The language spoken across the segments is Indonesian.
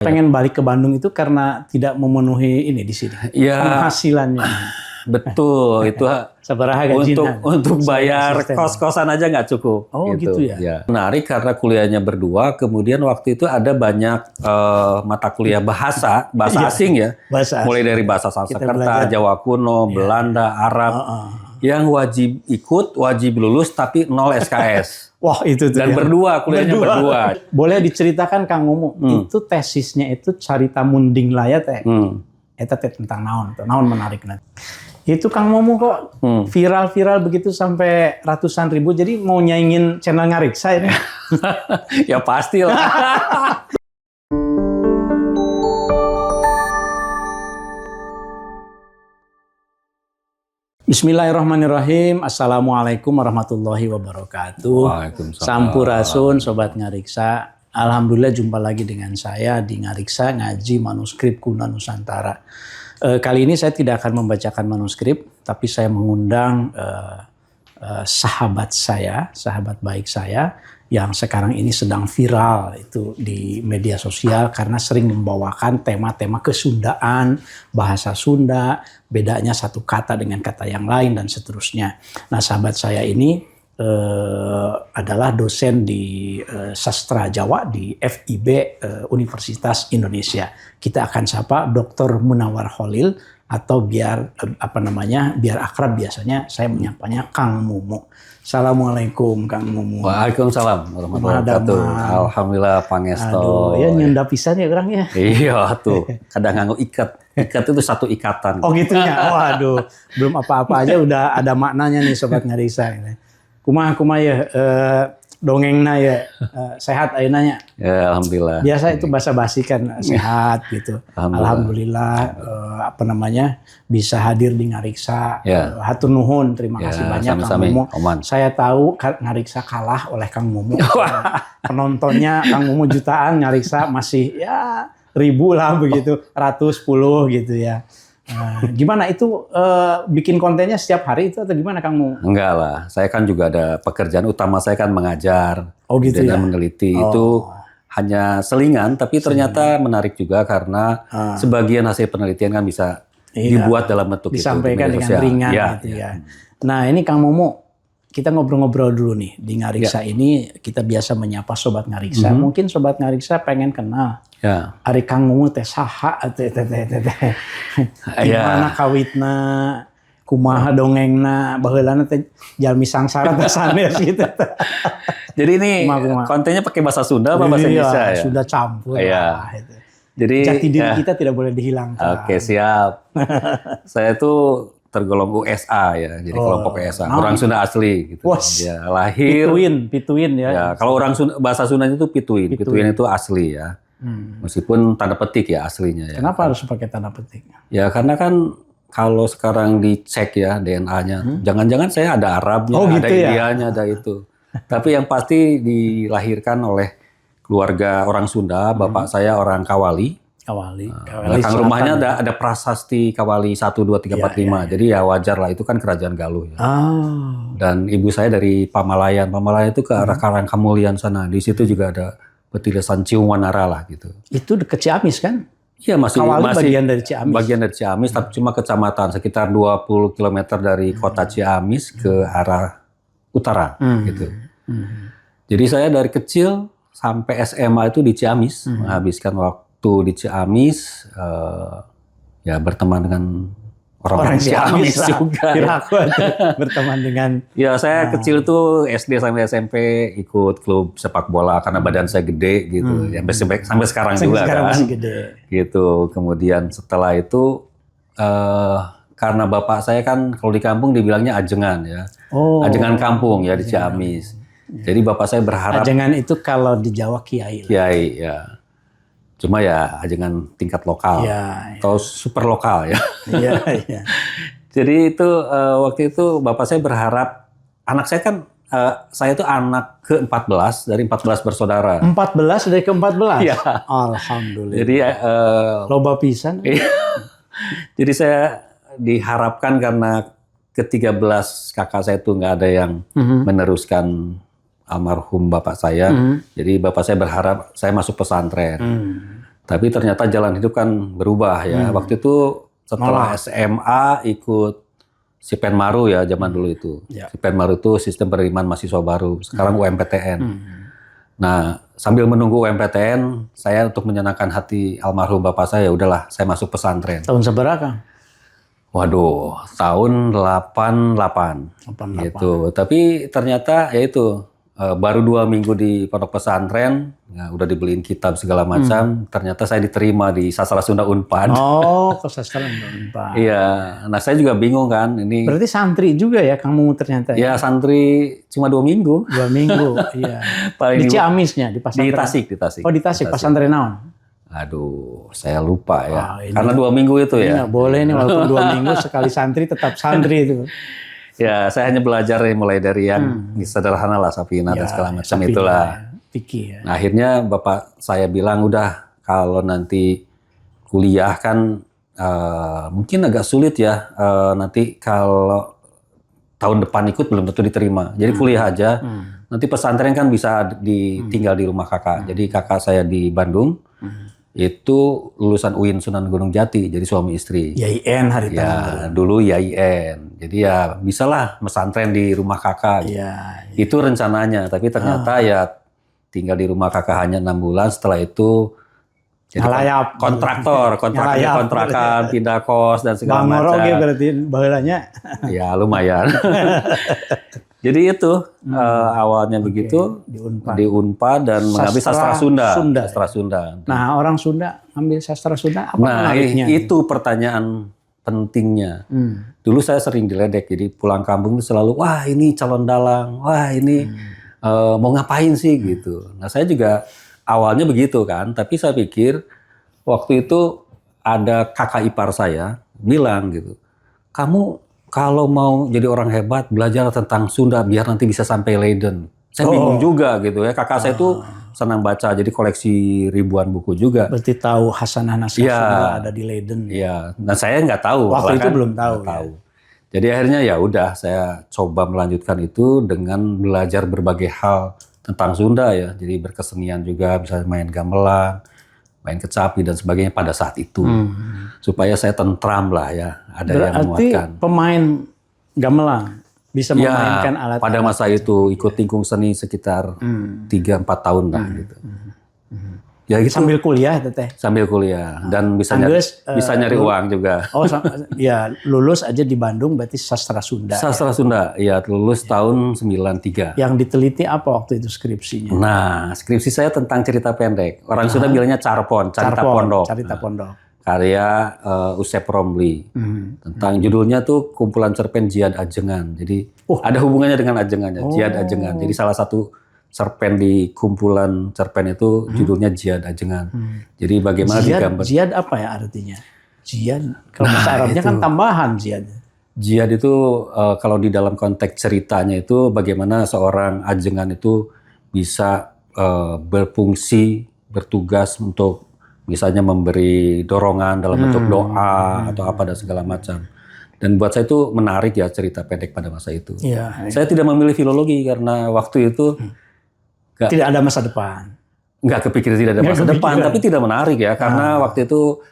Pengen balik ke Bandung itu karena tidak memenuhi ini di sini. Ya, penghasilannya. betul. Itu Sabaraha gajinya. untuk bayar kos-kosan aja nggak cukup. Oh gitu ya. Menarik karena kuliahnya berdua. Kemudian waktu itu ada banyak mata kuliah bahasa asing ya. Bahasa Mulai dari bahasa Sanskerta, Jawa kuno, Belanda, Arab. Yang wajib ikut, wajib lulus, tapi 0 SKS. Wah itu tuh. Dan berdua, kuliahnya berdua. Boleh diceritakan Kang Mumu, itu tesisnya itu carita munding laya teh. Eta teh tentang naon menarik nanti. Itu Kang Mumu kok viral-viral begitu sampai ratusan ribu, jadi mau nyaingin channel Ngariksa ini. Ya pastilah. Bismillahirrahmanirrahim. Assalamualaikum warahmatullahi wabarakatuh. Waalaikumsalam. Sampurasun Sobat Ngariksa. Alhamdulillah jumpa lagi dengan saya di Ngariksa Ngaji Manuskrip Kuno Nusantara. Kali ini saya tidak akan membacakan manuskrip, tapi saya mengundang sahabat baik saya yang sekarang ini sedang viral itu di media sosial karena sering membawakan tema-tema kesundaan, bahasa Sunda, bedanya satu kata dengan kata yang lain dan seterusnya. Nah, sahabat saya ini adalah dosen di sastra Jawa di FIB Universitas Indonesia. Kita akan sapa Dr. Munawar Khalil atau biar akrab biasanya saya menyapanya Kang Mumu. Assalamualaikum Kang Mumu. Waalaikumsalam warahmatullahi wabarakatuh. Alhamdulillah pangesto. Aduh, ya nyunda pisan ya orang ya. Iya tuh, kadang nganggo ikat. Ikat itu satu ikatan. Oh gitu ya. Waduh, belum apa-apa aja udah ada maknanya nih Sobat Ngariksa ini. Kumaha ya dongengna ya sehat ayeuna nya. Ya alhamdulillah. Biasa itu basa-basi kan sehat gitu. Alhamdulillah bisa hadir di Ngariksa. Hatur nuhun, terima kasih banyak Kang Mumu. Saya tahu Ngariksa kalah oleh Kang Mumu. Penontonnya Kang Mumu jutaan, Ngariksa masih ya ribu lah begitu, ratus, puluh gitu ya. Gimana itu bikin kontennya setiap hari itu atau gimana Kang Mumu? Enggak lah, saya kan juga ada pekerjaan utama saya kan mengajar gitu dan meneliti. Itu hanya selingan, tapi ternyata menarik juga karena sebagian hasil penelitian kan bisa dibuat dalam bentuk disampaikan dengan ringan gitu ya. Nah ini Kang Mumu, kita ngobrol-ngobrol dulu nih di Ngariksa ini kita biasa menyapa Sobat Ngariksa. Mungkin Sobat Ngariksa pengen kenal. Ari Kang Mumu teh saha teh. Gimana kawitna, kumaha dongengna, baheulana teh jalmi sangsara teh sanes gitu. Jadi ini kontennya pakai bahasa Sunda apa bahasa Indonesia ya? Sudah campur. Itu. Jadi jati diri kita tidak boleh dihilangkan. Oke, siap. Saya tuh tergolong USA ya, jadi kelompok USA. Orang Sunda asli gitu. Ya, lahir Pituin ya. Ya, kalau orang Sunda, bahasa Sundanya itu Pituin. Pituin itu asli ya. Meskipun tanda petik ya aslinya ya. Kenapa harus pakai tanda petik? Ya karena kan kalau sekarang dicek ya DNA-nya, jangan-jangan saya ada Arabnya, gitu ada Indianya, ada itu. Tapi yang pasti dilahirkan oleh keluarga orang Sunda, bapak saya orang Kawali. Belakang rumahnya ada prasasti Kawali 1, 2, 3, 4, 5. Jadi ya wajar lah, itu kan kerajaan Galuh ya. Dan ibu saya dari Pamalayan. Pamalayan itu ke arah Karangkamulian sana. Di situ juga ada petilasan Ciumanara lah gitu. Itu dekat Ciamis kan? Iya masih bagian dari Ciamis. Bagian dari Ciamis, tapi cuma kecamatan sekitar 20 km dari kota Ciamis ke arah utara gitu. Jadi saya dari kecil sampai SMA itu di Ciamis, menghabiskan waktu di Ciamis, ya berteman dengan orang Ciamis juga. Berteman dengan. Ya saya kecil tuh SD sampai SMP ikut klub sepak bola karena badan saya gede gitu. Ya, sampai sekarang juga kan. Masih gede. Gitu. Kemudian setelah itu karena bapak saya kan kalau di kampung dibilangnya ajengan ya. Ajengan kampung ya di Ciamis. Jadi bapak saya berharap. Ajengan itu kalau di Jawa kiai. Kiai ya. Cuma ya ajengan tingkat lokal atau super lokal ya. Iya. Jadi itu waktu itu bapak saya berharap anak saya kan saya itu anak ke-14 dari 14 bersaudara. 14 dari ke-14? Iya. Alhamdulillah. Jadi loba pisan. Jadi saya diharapkan karena ke-13 kakak saya itu nggak ada yang meneruskan almarhum bapak saya. Jadi bapak saya berharap saya masuk pesantren. Tapi ternyata jalan hidup kan berubah ya. Waktu itu setelah SMA ikut Sipenmaru ya zaman dulu itu. Sipenmaru itu sistem penerimaan mahasiswa baru. Sekarang UMPTN. Nah, sambil menunggu UMPTN, saya untuk menyenangkan hati almarhum bapak saya, udahlah saya masuk pesantren. Tahun seberapa? Waduh, tahun 88. Gitu. Tapi ternyata ya itu baru 2 minggu di pondok pesantren, ya udah dibeliin kitab segala macam. Ternyata saya diterima di Sastra Sunda Unpad. Oh, ke Sastra Sunda Unpad. Iya, nah saya juga bingung kan ini. Berarti santri juga ya kamu ternyata? Ya santri cuma 2 minggu. 2 minggu, iya. Di Ciamisnya, di pesantren. Di Tasik. Oh di Tasik, pesantren naon? Aduh, saya lupa ya. Ini karena 2 minggu itu ya. Nggak boleh nih walaupun 2 minggu sekali santri tetap santri itu. Ya, saya hanya belajar mulai dari yang sederhana lah, Sapina dan segala macam itulah. Fikih ya. Nah, akhirnya bapak saya bilang udah kalau nanti kuliah kan mungkin agak sulit ya. Nanti kalau tahun depan ikut belum tentu diterima. Jadi kuliah aja. Nanti pesantren kan bisa tinggal di rumah kakak. Jadi kakak saya di Bandung. Itu lulusan UIN Sunan Gunung Jati, jadi suami istri. YIN hari ya, dulu YIN. Jadi ya bisalah pesantren di rumah kakak. Ya. Itu rencananya, tapi ternyata ya tinggal di rumah kakak hanya 6 bulan. Setelah itu jadi kontrakan, pindah kos dan segala macam. Bang berarti baheulanya. Ya lumayan. Jadi itu awalnya begitu di Unpad dan mengambil sastra Sunda. Sastra Sunda. Nah, orang Sunda ambil sastra Sunda apa menariknya? Itu pertanyaan pentingnya. Dulu saya sering diledek, jadi pulang kampung itu selalu, wah ini calon dalang, wah ini mau ngapain sih gitu. Nah saya juga awalnya begitu kan, tapi saya pikir waktu itu ada kakak ipar saya bilang gitu, kamu kalau mau jadi orang hebat, belajar tentang Sunda biar nanti bisa sampai Leiden. Saya bingung juga gitu ya. Kakak saya itu senang baca, jadi koleksi ribuan buku juga. Berarti tahu Hasanah Naskah Sunda ada di Leiden. Iya, dan saya nggak tahu. Waktu itu belum tahu. Jadi akhirnya ya udah, saya coba melanjutkan itu dengan belajar berbagai hal tentang Sunda ya. Jadi berkesenian juga, bisa main gamelan, main kecapi dan sebagainya pada saat itu. Supaya saya tentram lah ya, ada yang menguatkan. Pemain gamelan bisa memainkan alat. Pada masa itu ikut tingkung seni sekitar 3-4 tahun lah gitu. Ya gitu. Sambil kuliah teteh. Sambil kuliah dan bisa nyari uang juga. Oh ya, lulus aja di Bandung berarti sastra Sunda. Sastra Sunda, ya lulus tahun 93. Yang diteliti apa waktu itu skripsinya? Nah, skripsi saya tentang cerita pendek. Orang Sunda bilangnya carpon, carita pondok. Carita pondok. Karya Usep Romli. Tentang judulnya tuh kumpulan cerpen Jiad Ajengan. Jadi ada hubungannya dengan ajengannya, Jiad Ajengan. Jadi salah satu cerpen di kumpulan cerpen itu judulnya Jiad Ajengan. Jadi bagaimana digambar. Jiad apa ya artinya? Jiad, kalau bahasa Arabnya kan tambahan Jiad. Jiad itu kalau di dalam konteks ceritanya itu bagaimana seorang ajengan itu bisa berfungsi, bertugas untuk misalnya memberi dorongan dalam bentuk doa atau apa dan segala macam. Dan buat saya itu menarik ya cerita pendek pada masa itu. Ya. Saya tidak memilih filologi karena waktu itu tidak ada masa depan. Nggak kepikir tidak ada masa depan, tapi tidak menarik ya. Karena waktu itu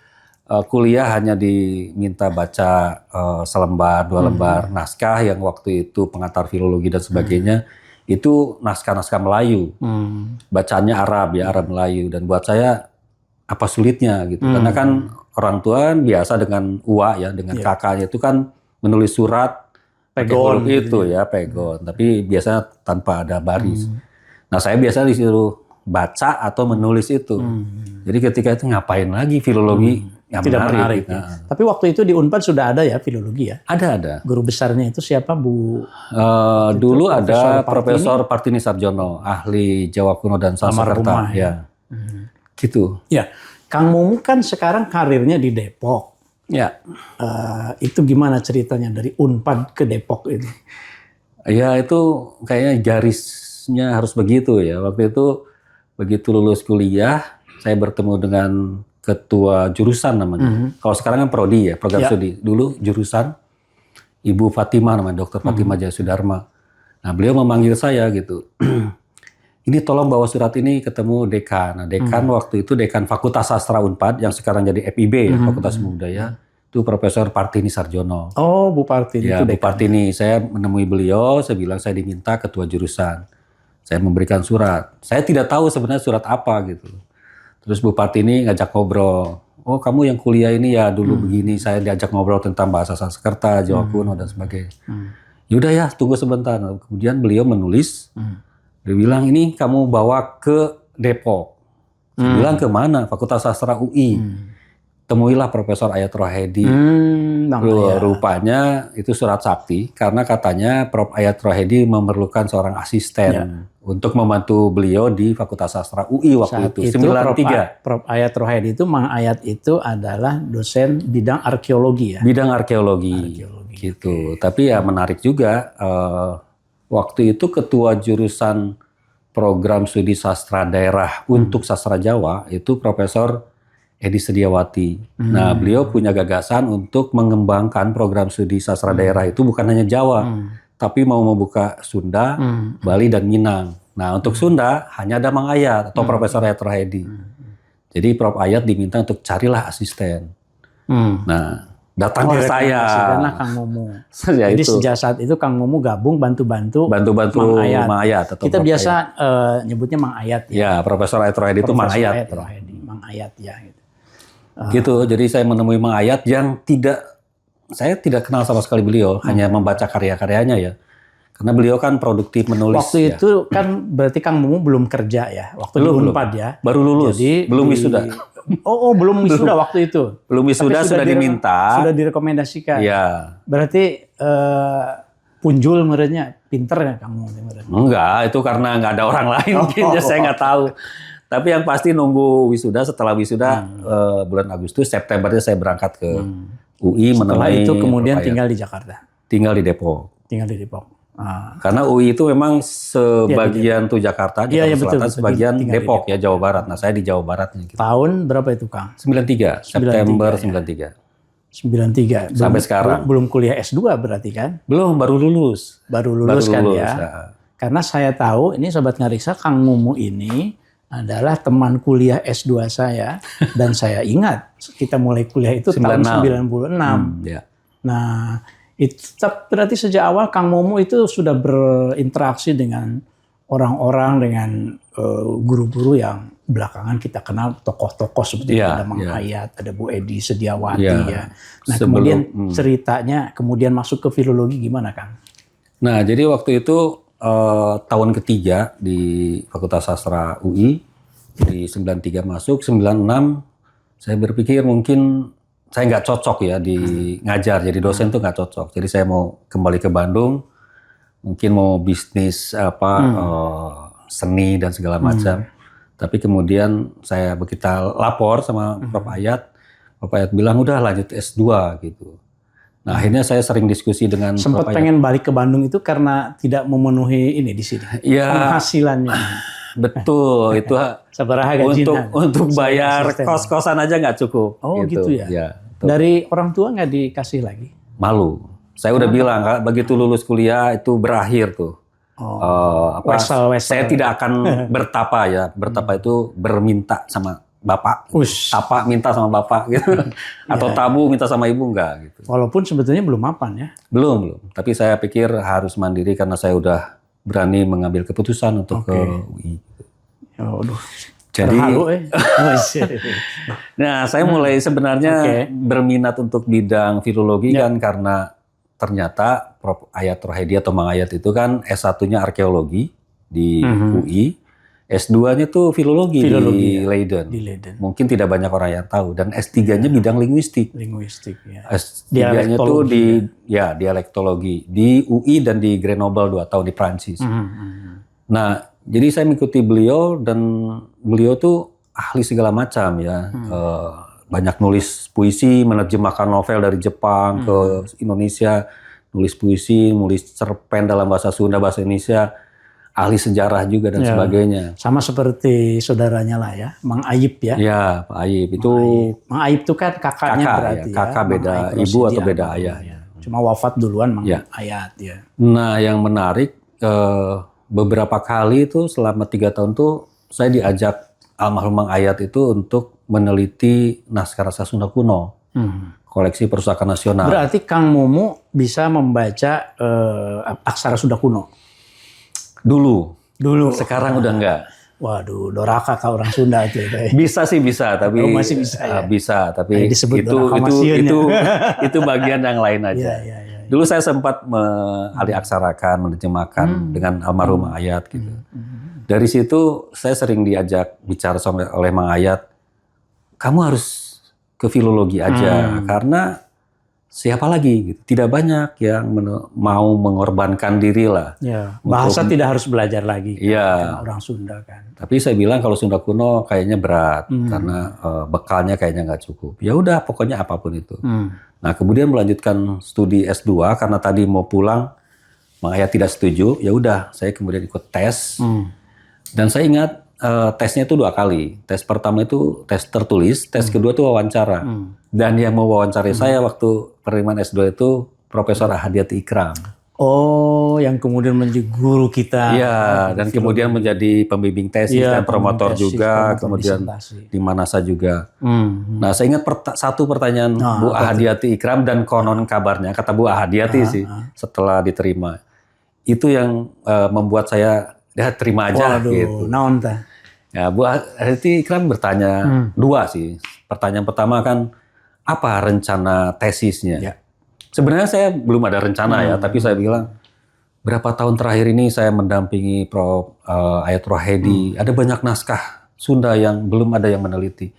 kuliah hanya diminta baca selembar, 2 lembar naskah yang waktu itu pengantar filologi dan sebagainya. Itu naskah-naskah Melayu. Bacaannya Arab ya, Arab Melayu. Dan buat saya apa sulitnya gitu. Karena kan orang tua biasa dengan uwa ya, dengan kakaknya itu kan menulis surat pegon itu ya, pegon. Tapi biasanya tanpa ada baris. Nah saya biasa disuruh baca atau menulis itu. Jadi ketika itu ngapain lagi filologi yang tidak menarik. Tapi waktu itu di Unpad sudah ada ya filologi ya? Ada. Guru besarnya itu siapa Bu? Dulu ada Profesor Partini Sarjono, ahli Jawa kuno dan Sanskerta. Ya. Gitu. Ya, Kang Mumu kan sekarang karirnya di Depok. Ya. Itu gimana ceritanya dari Unpad ke Depok ini? Ya itu kayaknya garisnya harus begitu ya. Waktu itu begitu lulus kuliah, saya bertemu dengan ketua jurusan namanya. Kalau sekarang kan prodi ya, program studi. Dulu jurusan Ibu Fatimah namanya, Dr. Fatimah Jaya Sudarma. Nah beliau memanggil saya gitu. ini tolong bawa surat ini ketemu dekan. Nah, dekan waktu itu dekan Fakultas Sastra Unpad yang sekarang jadi FIB ya, Fakultas Ilmu Budaya, itu Profesor Partini Sarjono. Oh, Bu Partini Ya, itu Bu dekan. Partini, saya menemui beliau, saya bilang saya diminta ketua jurusan. Saya memberikan surat. Saya tidak tahu sebenarnya surat apa gitu. Terus Bu Partini ngajak ngobrol. Oh, kamu yang kuliah ini ya dulu begini, saya diajak ngobrol tentang bahasa Sanskerta, Jawa kuno dan sebagainya. Yaudah ya, tunggu sebentar. Kemudian beliau menulis, dia bilang ini kamu bawa ke Depok. Saya bilang ke mana? Fakultas Sastra UI. Temuilah Profesor Ayat Rohedi. Rupanya itu surat sakti karena katanya Prof. Ayat Rohedi memerlukan seorang asisten untuk membantu beliau di Fakultas Sastra UI waktu itu 93. Prof. Ayat Rohedi itu, Mang Ayat itu adalah dosen bidang arkeologi ya. Bidang arkeologi. Gitu. Tapi ya menarik juga waktu itu ketua jurusan program studi sastra daerah untuk sastra Jawa itu Profesor Edi Sediawati. Nah, beliau punya gagasan untuk mengembangkan program studi sastra daerah itu bukan hanya Jawa, tapi mau membuka Sunda, Bali, dan Minang. Nah, untuk Sunda hanya ada Mang Ayat atau Profesor Ayat Rohedi. Jadi Prof. Ayat diminta untuk carilah asisten. Nah, datanglah saya. Karena Kang Mumu. Ya, jadi itu. sejak saat itu Kang Mumu gabung bantu-bantu Mang Ayat. Atau kita Prof. biasa nyebutnya Mang Ayat ya. Ya, Profesor Ayat Rohedi itu Mang Ayat. Mang Ayat ya. Gitu. Jadi saya menemui Mang Ayat yang saya tidak kenal sama sekali beliau, hanya membaca karya-karyanya ya. Karena beliau kan produktif menulis. Waktu itu kan berarti Kang Mumu belum kerja ya, waktu di Unpad ya. Baru lulus, jadi belum wisuda. Belum wisuda waktu itu. Belum wisuda sudah diminta. Sudah direkomendasikan. Iya. Berarti punjul merenya pinter ya kamu? Enggak, itu karena nggak ada orang lain mungkin ya saya nggak tahu. Tapi yang pasti nunggu wisuda, setelah wisuda bulan Agustus, Septembernya saya berangkat ke UI setelah menemui itu kemudian Prof. tinggal di Jakarta. Tinggal di Depok. Tinggal di Depok. Karena UI itu memang sebagian tuh Jakarta, Jakarta Selatan, sebagian Depok ya, Jawa Barat. Nah, saya di Jawa Baratnya. Gitu. Tahun berapa itu, Kang? 93, September 93. 93. Sampai sekarang. Belum kuliah S2 berarti kan? Belum, baru lulus. Baru lulus kan ya. Karena saya tahu, ini Sobat Ngariksa, Kang Mumu ini adalah teman kuliah S2 saya. Dan saya ingat, kita mulai kuliah itu tahun 96. Ya. Nah, itu berarti sejak awal Kang Mumu itu sudah berinteraksi dengan orang-orang, dengan guru-guru yang belakangan kita kenal tokoh-tokoh seperti ada Mang Ayat, ada Bu Edi Sediawati ya. Nah, kemudian ceritanya kemudian masuk ke filologi gimana, Kang? Nah, jadi waktu itu tahun ketiga di Fakultas Sastra UI di 93 masuk, 96 saya berpikir mungkin saya nggak cocok ya di ngajar jadi dosen tuh nggak cocok. Jadi saya mau kembali ke Bandung, mungkin mau bisnis seni dan segala macam. Tapi kemudian kita lapor sama Prof. Ayat bilang udah lanjut S2 gitu. Nah, akhirnya saya sering diskusi dengan sempat pengen balik ke Bandung itu karena tidak memenuhi ini di sini. Ya, penghasilannya. Betul, itu untuk bayar kos-kosan aja nggak cukup. Oh gitu ya. Ya, dari orang tua nggak dikasih lagi? Malu. Saya udah bilang, begitu lulus kuliah itu berakhir tuh. Saya tidak akan bertapa ya. Bertapa itu berminta sama bapak, tapa minta sama bapak gitu, atau tabu minta sama ibu enggak gitu. Walaupun sebetulnya belum mapan ya. Belum. Tapi saya pikir harus mandiri karena saya udah berani mengambil keputusan untuk ke UI. Jadi, nah saya mulai sebenarnya berminat untuk bidang filologi kan karena ternyata Prof. Ayat Rohedi atau Mang Ayat itu kan S1-nya arkeologi di UI. S2-nya tuh filologi di Leiden. Mungkin tidak banyak orang yang tahu. Dan S3-nya bidang linguistik. Ya. S3-nya tuh di dialektologi di UI dan di Grenoble 2 tahun di Prancis. Nah, jadi saya mengikuti beliau dan beliau tuh ahli segala macam ya. Banyak nulis puisi, menerjemahkan novel dari Jepang ke Indonesia, nulis puisi, nulis cerpen dalam bahasa Sunda, bahasa Indonesia. Ahli sejarah juga dan sebagainya. Sama seperti saudaranya lah ya, Mang Ayib ya. Ya, Pak Ayib itu. Mang Ayib itu kan kakaknya berarti ya. Kakak beda ibu atau beda ayah. Cuma wafat duluan Mang Ayat ya. Nah, yang menarik beberapa kali itu selama 3 tahun tuh saya diajak almarhum Mang Ayat itu untuk meneliti naskah rasa Sunda kuno, koleksi Perpustakaan Nasional. Berarti Kang Mumu bisa membaca aksara Sunda kuno? Dulu. Sekarang udah enggak. Waduh, doraka kau orang Sunda itu. Bisa sih bisa, tapi masih bisa ya? Bisa, tapi disebut itu bagian yang lain aja. Ya. Dulu saya sempat aliaksarakan, menerjemahkan dengan almarhum Mang Ayat gitu. Dari situ saya sering diajak bicara oleh Mang Ayat, kamu harus ke filologi aja karena siapa lagi gitu. Tidak banyak yang mau mengorbankan diri lah. Ya, bahasa tidak harus belajar lagi kan, orang Sunda kan. Tapi saya bilang kalau Sunda kuno kayaknya berat karena bekalnya kayaknya nggak cukup. Ya udah pokoknya apapun itu. Nah kemudian melanjutkan studi S2 karena tadi mau pulang Mang Ayat tidak setuju. Ya udah saya kemudian ikut tes. Dan saya ingat tesnya itu 2 kali. Tes pertama itu tes tertulis, tes kedua itu wawancara. Dan yang mau wawancari saya waktu penerimaan S2 itu Profesor Ahadiati Ikram. Oh, yang kemudian menjadi guru kita. Iya, dan kemudian menjadi pembimbing tesis dan promotor juga, kemudian di Manasa juga. Nah, saya ingat satu pertanyaan Bu Ahadiati Ikram dan konon kabarnya, kata Bu Ahadiati sih, setelah diterima. Itu yang membuat saya, ya terima aja. Waduh, gitu. naon tah? Ya, Bu Ahadiati Ikram bertanya 2 sih. Pertanyaan pertama kan, apa rencana tesisnya? Ya. Sebenarnya saya belum ada rencana ya, tapi saya bilang berapa tahun terakhir ini saya mendampingi Prof. Ayat Rohedi. Ada banyak naskah Sunda yang belum ada yang meneliti.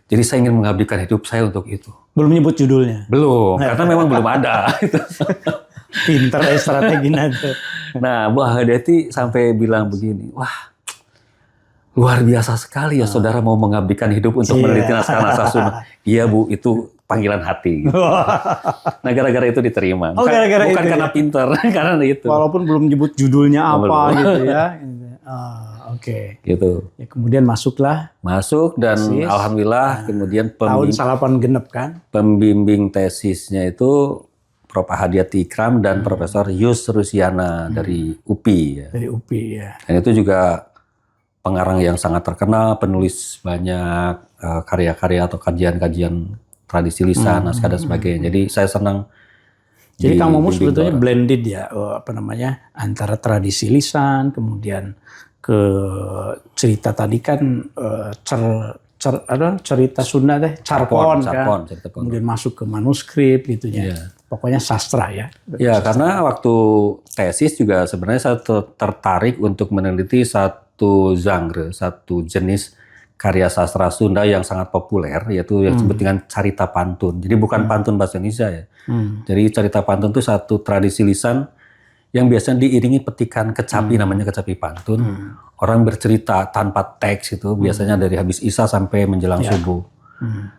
Jadi saya ingin mengabdikan hidup saya untuk itu. Belum nyebut judulnya? Belum, karena memang belum ada. Pinter strategi nanti. Nah, Bu Ahadiati sampai bilang begini, wah luar biasa sekali ya saudara mau mengabdikan hidup untuk meneliti naskah-naskah Sunda. Iya Bu, itu panggilan hati. Gitu. Nah gara-gara itu diterima. Bukan itu, karena pinter, karena itu. Walaupun belum nyebut judulnya apa gitu ya. Oke. Gitu. Ya, kemudian masuklah. Masuk dan alhamdulillah kemudian tahun 8 genep kan. Pembimbing tesisnya itu Prof. Ahadiati Ikram dan Profesor Yus Rusiana dari UPI. Ya. Dari UPI ya. Dan itu juga pengarang yang sangat terkenal, penulis banyak karya-karya atau kajian-kajian tradisi lisan, naskah dan sebagainya. Jadi saya senang. Jadi Kang Mumu sebetulnya blended ya, antara tradisi lisan, kemudian ke cerita tadi kan cerita Sunda teh, carpon kan, kemudian masuk ke manuskrip gitu ya. Pokoknya sastra ya. Ya, karena waktu tesis juga sebenarnya saya tertarik untuk meneliti satu genre, satu jenis karya sastra Sunda yang sangat populer, yaitu yang disebut dengan carita pantun. Jadi bukan pantun bahasa Indonesia ya. Jadi carita pantun itu satu tradisi lisan yang biasanya diiringi petikan kecapi, namanya kecapi pantun. Orang bercerita tanpa teks itu biasanya dari habis Isya sampai menjelang subuh.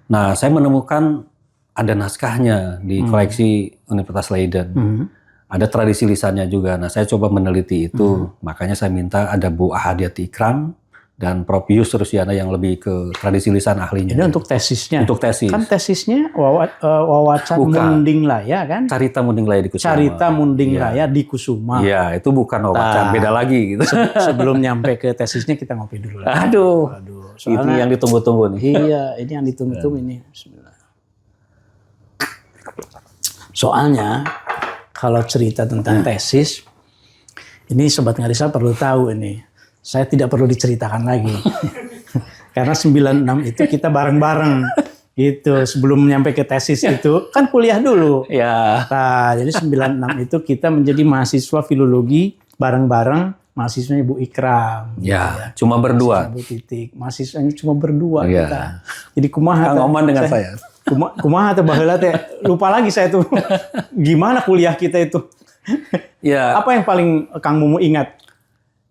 Nah, saya menemukan ada naskahnya di koleksi Universitas Leiden. Ada tradisi lisannya juga. Nah, saya coba meneliti itu. Makanya saya minta ada Bu Ahadiati Ikram dan Prof. Yus Rusiana yang lebih ke tradisi lisan ahlinya. Ini untuk tesisnya? Untuk tesis. Kan tesisnya wawacan Munding Laya kan? Carita Munding Laya di Kusuma. Carita Munding Laya di Kusuma. Iya, itu bukan wawacan, beda lagi gitu. Sebelum nyampe ke tesisnya kita ngopi dulu. Aduh, soalnya, ini yang ditunggu-tunggu nih. Iya, ini yang ditunggu-tunggu ini. Bismillah. Soalnya kalau cerita tentang tesis, ini Sobat Ngarisa perlu tahu ini. Saya tidak perlu diceritakan lagi. Karena 96 itu kita bareng-bareng gitu. Sebelum nyampe ke tesis itu kan kuliah dulu. Ya. Nah, jadi 96 itu kita menjadi mahasiswa filologi bareng-bareng mahasiswanya Bu Ikram. Ya, cuma berdua. Bu Titik. Mahasiswanya cuma berdua kita. Jadi kumaha Kang Oman dengan saya. Kumaha teh baheula teh lupa lagi saya tuh. Gimana kuliah kita itu? Ya. Apa yang paling Kang Mumu ingat?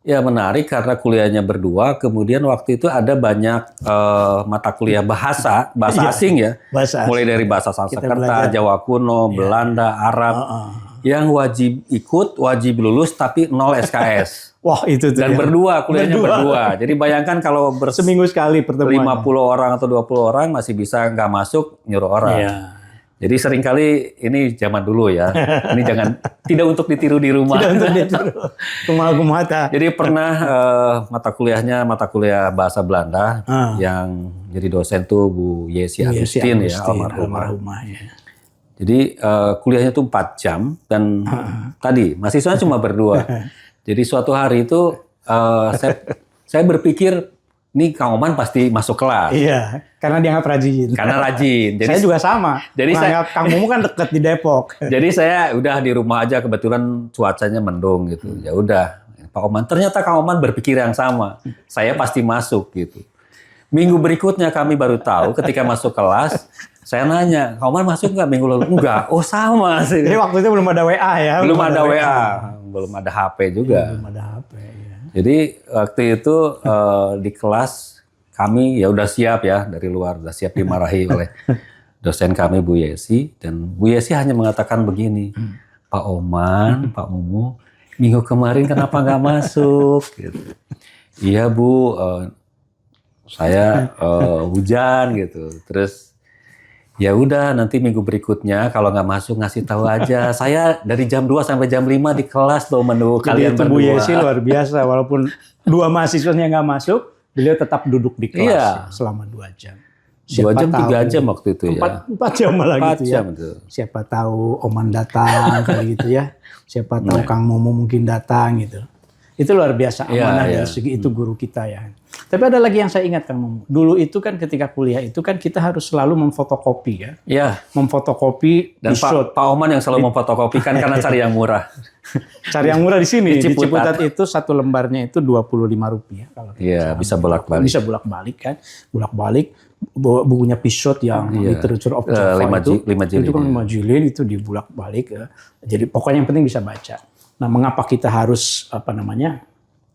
Ya menarik karena kuliahnya berdua, kemudian waktu itu ada banyak mata kuliah bahasa asing ya. Mulai dari bahasa Sanskerta, Jawa kuno, Belanda, Arab. Yang wajib ikut, wajib lulus tapi 0 SKS. Wah, itu tuh. Dan kuliahnya berdua. Jadi bayangkan kalau seminggu sekali pertemuan. 50 orang atau 20 orang masih bisa nggak masuk, nyuruh orang. Iya. Jadi seringkali ini zaman dulu ya. Ini jangan tidak untuk ditiru di rumah. Tidak untuk ditiru. Kumata. Jadi pernah mata kuliah bahasa Belanda yang jadi dosen tuh Bu Yesi Agustin ya, almarhumah. Ya. Jadi kuliahnya tuh 4 jam dan tadi mahasiswanya cuma berdua. Jadi suatu hari itu saya berpikir ini Kang Oman pasti masuk kelas. Iya, karena dia nggak rajin. Karena rajin. Jadi saya juga sama. Jadi Kang Mumu kan deket di Depok. Jadi saya udah di rumah aja, kebetulan cuacanya mendung gitu. Ya udah, Pak Oman. Ternyata Kang Oman berpikir yang sama. Saya pasti masuk gitu. Minggu berikutnya kami baru tahu ketika masuk kelas, saya nanya, Kang Oman masuk nggak minggu lalu? Enggak. Oh sama sih. Jadi waktu itu belum ada WA ya? Belum ada WA. Belum ada HP juga. Belum ada HP. Jadi waktu itu di kelas kami ya udah siap ya dari luar, udah siap dimarahi oleh dosen kami Bu Yesi, dan Bu Yesi hanya mengatakan begini, Pak Oman, Pak Mumu, minggu kemarin kenapa nggak masuk? Gitu. Iya Bu, saya hujan gitu. Terus ya udah nanti minggu berikutnya kalau nggak masuk ngasih tahu aja. Saya dari jam 2 sampai jam 5 di kelas loh menunggu kalian berdua. Bu Yesi luar biasa, walaupun 2 mahasiswanya nggak masuk, beliau tetap duduk di kelas selama 2 jam. 2 jam, 3 jam waktu itu ya. 4 jam malah gitu ya. Itu. Siapa tahu Oman dari kali gitu ya. Siapa tahu Kang Momo mungkin datang gitu. Itu luar biasa amanah dari segi itu guru kita ya. Tapi ada lagi yang saya ingat Kang Momo. Dulu itu kan ketika kuliah itu kan kita harus selalu memfotokopi ya. Iya. Memfotokopi dan Pak Oman yang selalu memfotokopi kan karena cari yang murah. Cari yang murah di sini. Di Ciputat itu satu lembarnya itu Rp25 kalau. Iya, bisa bolak-balik. Bisa bolak-balik kan. Bolak-balik bukunya Pisot yang Literature of Java 5 jilid. Itu kan 5 jilid itu dibolak-balik ya. Jadi pokoknya yang penting bisa baca. Nah, mengapa kita harus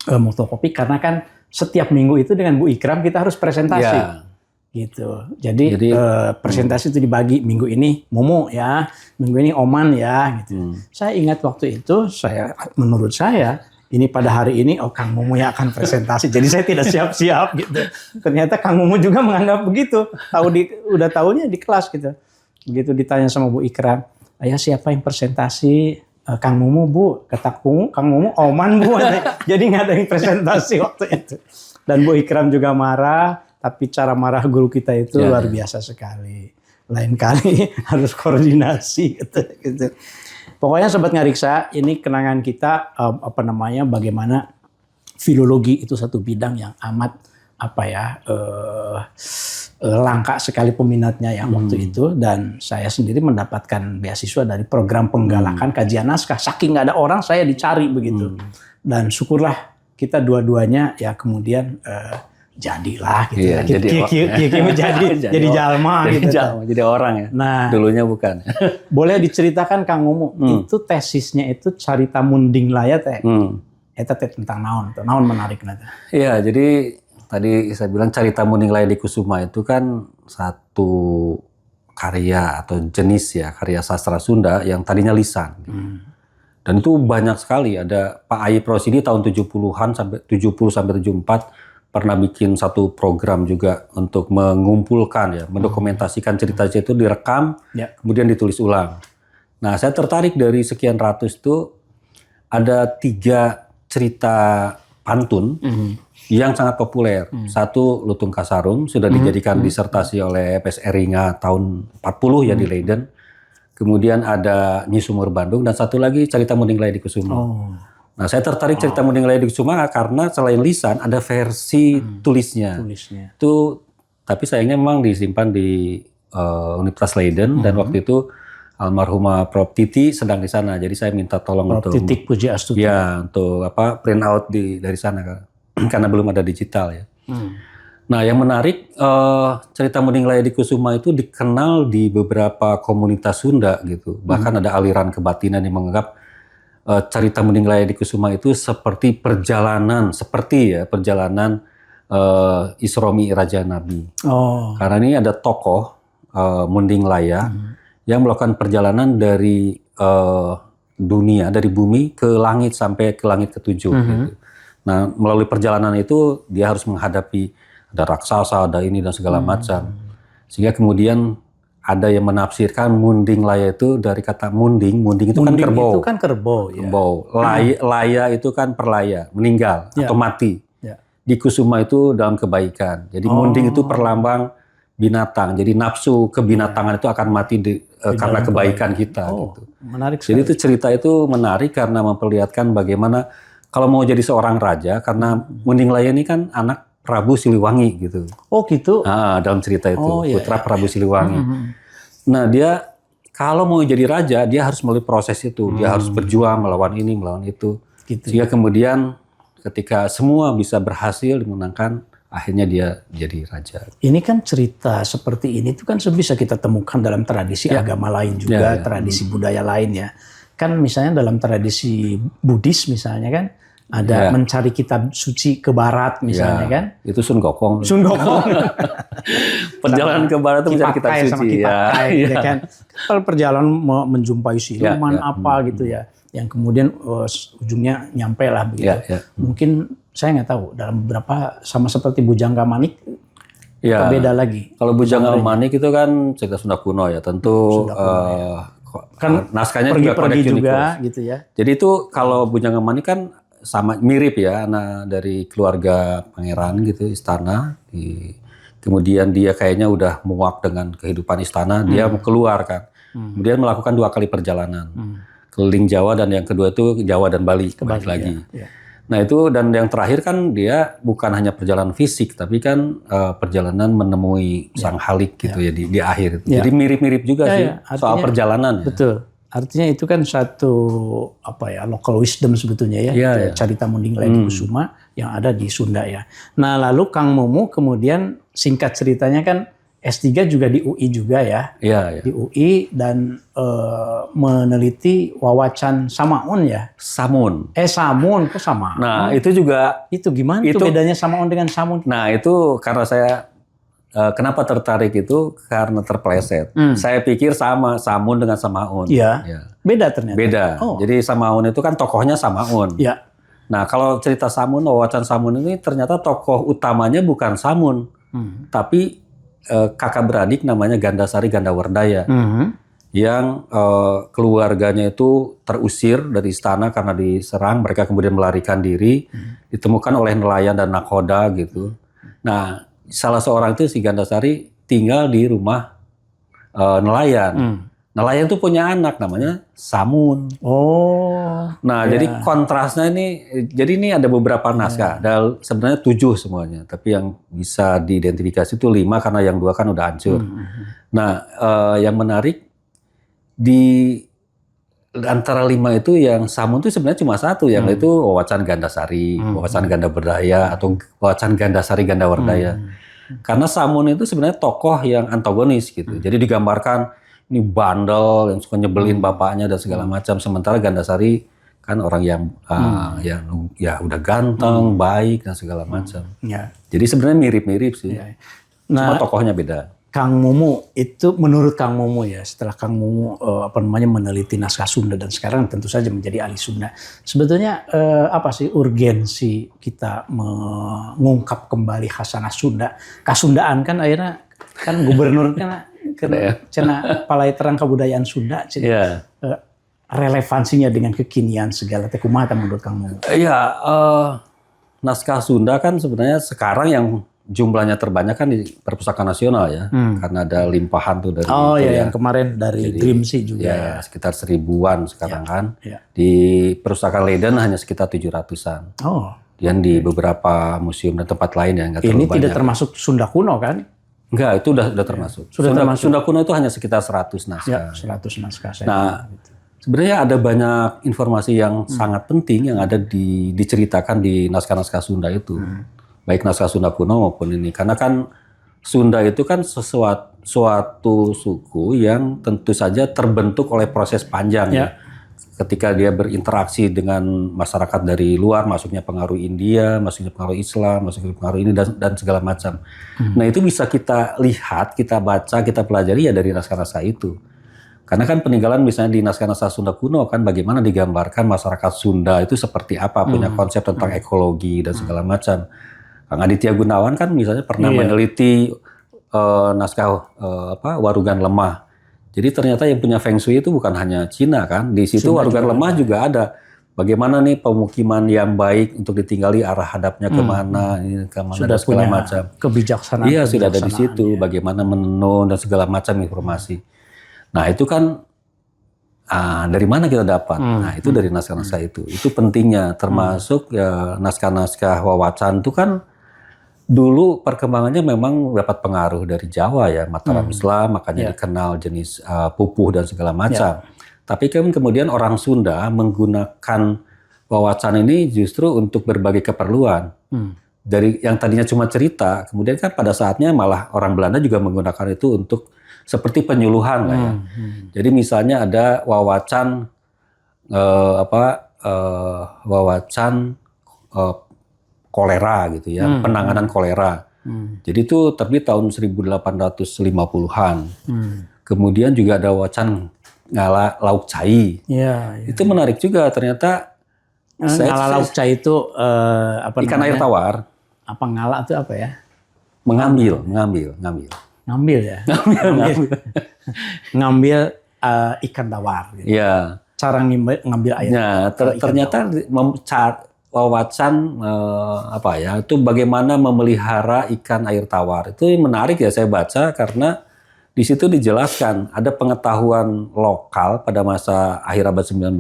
fotokopi? Karena kan setiap minggu itu dengan Bu Ikram kita harus presentasi. Ya. Gitu. Jadi presentasi itu dibagi minggu ini Momo ya, minggu ini Oman ya gitu. Saya ingat waktu itu menurut saya ini pada hari ini Kang Momo yang akan presentasi. Jadi saya tidak siap-siap gitu. Ternyata Kang Momo juga menganggap begitu. Udah tahunya di kelas gitu. Begitu ditanya sama Bu Ikram, "Ayah siapa yang presentasi?" Kang Momo Bu, kata Kang Momo Oman Bu. Jadi nggak ada yang presentasi waktu itu. Dan Bu Ikram juga marah, tapi cara marah guru kita itu luar biasa sekali. Lain kali harus koordinasi gitu. Pokoknya Sobat Ngariksa, ini kenangan kita bagaimana filologi itu satu bidang yang amat langka sekali peminatnya ya waktu itu, dan saya sendiri mendapatkan beasiswa dari program penggalakan kajian naskah. Saking nggak ada orang, saya dicari begitu. Dan syukurlah kita dua-duanya ya kemudian jadilah gitu. Iya, jadi jalma gitu. Jadi orang ya. Nah, dulunya bukan. Boleh diceritakan Kang Momo, itu tesisnya itu carita munding laya teh. Eta tentang naon menarik nanti. Iya, jadi tadi saya bilang carita munding laya di Kusuma itu kan satu karya atau jenis ya, karya sastra Sunda yang tadinya lisan. Dan itu banyak sekali. Ada Pak Ayi Prosidi tahun 70-an sampai 74 pernah bikin satu program juga untuk mengumpulkan ya, mendokumentasikan cerita-cerita itu, direkam, kemudian ditulis ulang. Nah, saya tertarik dari sekian ratus itu ada 3 cerita pantun yang sangat populer. Satu Lutung Kasarung sudah dijadikan disertasi oleh PS Eringa tahun 40 ya di Leiden. Kemudian ada Nyi Sumur Bandung, dan satu lagi Carita Munding Laya di Kusuma. Nah, saya tertarik Carita Munding Laya di Kusuma karena selain lisan ada versi tulisnya. Itu tapi sayangnya memang disimpan di Universitas Leiden, dan waktu itu almarhumah Prof Titi sedang di sana. Jadi saya minta tolong Prof untuk Titik Puji Astuti. Ya, untuk print out dari sana karena belum ada digital ya. Nah, yang menarik Carita Munding Laya di Kusuma itu dikenal di beberapa komunitas Sunda gitu. Bahkan ada aliran kebatinan yang menganggap Carita Munding Laya di Kusuma itu seperti perjalanan Isra Mi'raj Nabi. Karena ini ada tokoh Munding Laya yang melakukan perjalanan dari dunia, dari bumi ke langit sampai ke langit ke-7. Gitu. Nah, melalui perjalanan itu dia harus menghadapi ada raksasa, ada ini dan segala macam. Sehingga kemudian ada yang menafsirkan Munding Laya itu dari kata munding itu kan Munding kerbau. itu kan kerbau, ya. Kerbau. Laya itu kan perlaya, meninggal atau mati. Ya. Di kusuma itu dalam kebaikan. Jadi munding itu perlambang binatang. Jadi nafsu kebinatangan itu akan mati karena kebaikan kita. Gitu. Menarik sekali. Jadi itu cerita itu menarik karena memperlihatkan bagaimana kalau mau jadi seorang raja, karena Munding Laya ini kan anak Prabu Siliwangi gitu. Oh gitu. Dalam cerita itu putra Prabu Siliwangi. Nah dia kalau mau jadi raja dia harus melalui proses itu. Dia harus berjuang melawan ini melawan itu. Gitu. Sehingga kemudian ketika semua bisa berhasil dimenangkan, akhirnya dia jadi raja. Ini kan cerita seperti ini itu kan bisa kita temukan dalam tradisi agama lain juga, tradisi budaya lain ya. Kan misalnya dalam tradisi Buddhis misalnya kan ada mencari kitab suci ke barat misalnya kan. Itu Sun Gokong. Sun Gokong. Perjalanan ke barat itu mencari kitab suci. Sama Kipakai, ya kan. Kalau perjalanan menjumpai siluman apa gitu ya. Yang kemudian ujungnya nyampe lah begitu. Mungkin saya nggak tahu dalam beberapa sama seperti Bujangga Manik beda lagi. Kalau Bujangga Manik itu kan cerita Sunda kuno ya, tentu kan naskahnya pergi juga gitu ya. Jadi itu kalau Bujangga Manik kan sama mirip ya, anak dari keluarga pangeran gitu, istana. Kemudian dia kayaknya udah muak dengan kehidupan istana, dia mau keluar kan. Kemudian melakukan 2 kali perjalanan. Keliling Jawa dan yang kedua itu Jawa dan Bali balik lagi. Nah itu dan yang terakhir kan dia bukan hanya perjalanan fisik tapi kan perjalanan menemui Sang Halik gitu ya di akhir itu. Jadi mirip-mirip juga sih soal perjalanan. Betul. Artinya itu kan satu local wisdom sebetulnya ya. Carita Munding Laya di Kusuma yang ada di Sunda ya. Nah lalu Kang Mumu kemudian singkat ceritanya kan S3 juga di UI juga ya. Di UI dan meneliti wawacan Samaun ya. Samun. Samun kok sama. Nah itu juga. Itu gimana itu bedanya Samaun dengan Samun? Nah itu karena saya kenapa tertarik itu karena terpeleset. Saya pikir sama Samun dengan Samaun. Iya. Beda ternyata. Beda. Jadi Samaun itu kan tokohnya Samaun. Iya. Nah kalau cerita Samun, wawacan Samun ini ternyata tokoh utamanya bukan Samun, tapi kakak beradik namanya Gandasari Gandawardaya, yang keluarganya itu terusir dari istana karena diserang. Mereka kemudian melarikan diri, ditemukan oleh nelayan dan nakhoda gitu. Nah salah seorang itu si Gandasari tinggal di rumah nelayan. Nelayan itu punya anak namanya Samun. Nah jadi kontrasnya jadi ini ada beberapa naskah. Ada sebenarnya 7 semuanya, tapi yang bisa diidentifikasi itu 5 karena yang 2 kan udah hancur. Nah yang menarik di antara 5 itu yang Samun itu sebenarnya cuma 1, yang itu wawacan Gandasari, wawacan Gandaberdaya atau wawacan Gandasari Gandawardaya. Karena Samun itu sebenarnya tokoh yang antagonis gitu. Jadi digambarkan ini bandel yang suka nyebelin bapaknya dan segala macam. Sementara Gandasari kan orang yang udah ganteng, baik dan segala macam. Jadi sebenarnya mirip-mirip sih. Cuma tokohnya beda. Kang Mumu itu menurut Kang Mumu ya, setelah Kang Mumu meneliti naskah Sunda dan sekarang tentu saja menjadi ahli Sunda. Sebetulnya apa sih urgensi kita mengungkap kembali khasanah Sunda? Kasundaan kan akhirnya kan gubernur kan cina palai terang kebudayaan Sunda, relevansinya dengan kekinian segala teh kumaha menurut Kang Mumu? Naskah Sunda kan sebenarnya sekarang yang jumlahnya terbanyak kan di Perpustakaan Nasional ya, karena ada limpahan tuh dari yang kemarin dari Grimsy juga sekitar 1000-an sekarang kan. Di Perpustakaan Leiden hanya sekitar 700-an. Dan di beberapa museum dan tempat lain yang nggak terlalu banyak. Ini tidak termasuk Sunda kuno kan? Enggak, itu udah termasuk. Sunda kuno itu hanya sekitar 100 naskah. 100 naskah. Nah, sebenarnya ada banyak informasi yang sangat penting yang ada diceritakan di naskah-naskah Sunda itu. Baik naskah Sunda kuno maupun ini. Karena kan Sunda itu kan suatu suku yang tentu saja terbentuk oleh proses panjang ya. Ketika dia berinteraksi dengan masyarakat dari luar, masuknya pengaruh India, masuknya pengaruh Islam, masuknya pengaruh ini dan segala macam. Nah itu bisa kita lihat, kita baca, kita pelajari ya dari naskah-naskah itu. Karena kan peninggalan misalnya di naskah-naskah Sunda kuno kan bagaimana digambarkan masyarakat Sunda itu seperti apa, punya konsep tentang ekologi dan segala macam. Kang Aditya Gunawan kan misalnya pernah meneliti naskah Warugan Lemah. Jadi ternyata yang punya Feng Shui itu bukan hanya Cina kan. Di situ Warugan Lemah juga ada. Bagaimana nih pemukiman yang baik untuk ditinggali, arah hadapnya kemana, kemana sudah dan segala punya macam. Kebijaksanaan. Iya, sudah ada di situ. Bagaimana menenun dan segala macam informasi. Nah itu kan dari mana kita dapat? Nah itu dari naskah-naskah itu. Itu pentingnya. Termasuk ya naskah-naskah Wawacan itu kan dulu perkembangannya memang dapat pengaruh dari Jawa ya, Mataram Islam, makanya dikenal jenis pupuh dan segala macam. Tapi kan kemudian orang Sunda menggunakan Wawacan ini justru untuk berbagai keperluan. Dari yang tadinya cuma cerita, kemudian kan pada saatnya malah orang Belanda juga menggunakan itu untuk seperti penyuluhan lah ya. Jadi misalnya ada Wawacan Wawacan kolera gitu ya, penanganan kolera. Jadi itu terbit tahun 1850-an. Kemudian juga ada Wawacan Ngala Lauk Cai. Itu menarik juga ternyata. Ngala Lauk Cai itu ikan air tawar. Apa ngala itu apa ya? Mengambil. Ngambil ya. Ngambil ikan tawar. Gitu. Iya. Cara ngambil air. Nah, ternyata Wawacan itu bagaimana memelihara ikan air tawar. Itu menarik ya saya baca karena di situ dijelaskan ada pengetahuan lokal pada masa akhir abad 19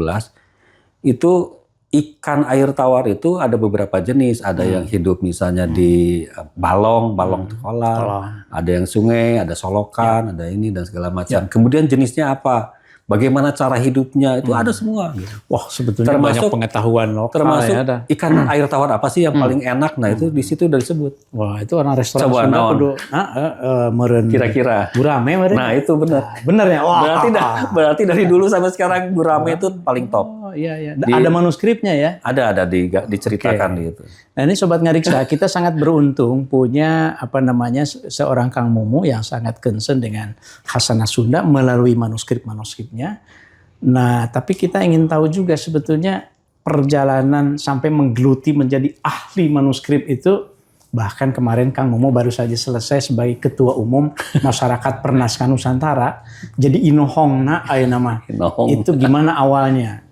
itu ikan air tawar itu ada beberapa jenis, ada yang hidup misalnya di balong kolam, ada yang sungai, ada solokan, ada ini dan segala macam. Kemudian jenisnya apa? Bagaimana cara hidupnya itu ada semua. Gitu. Wah sebetulnya banyak pengetahuan lokal termasuk ya, ada. Ikan air tawar apa sih yang paling enak? Nah itu di situ udah disebut. Wah itu orang restoran Coba Sunda kudu meureun kira-kira. gurame meureun. Nah itu benar. Benar ya. Wah. Berarti dari dulu sampai sekarang gurame itu paling top. Oh iya. Ada manuskripnya ya? Ada diceritakan gitu. Nah ini Sobat Ngariksa, kita sangat beruntung punya seorang Kang Mumu yang sangat concern dengan khasanah Sunda melalui manuskrip-manuskripnya. Nah tapi kita ingin tahu juga sebetulnya perjalanan sampai menggeluti menjadi ahli manuskrip itu. Bahkan kemarin Kang Mumu baru saja selesai sebagai Ketua Umum Masyarakat Pernaskah Nusantara. Jadi inohongna ayeuna mah. Itu gimana awalnya?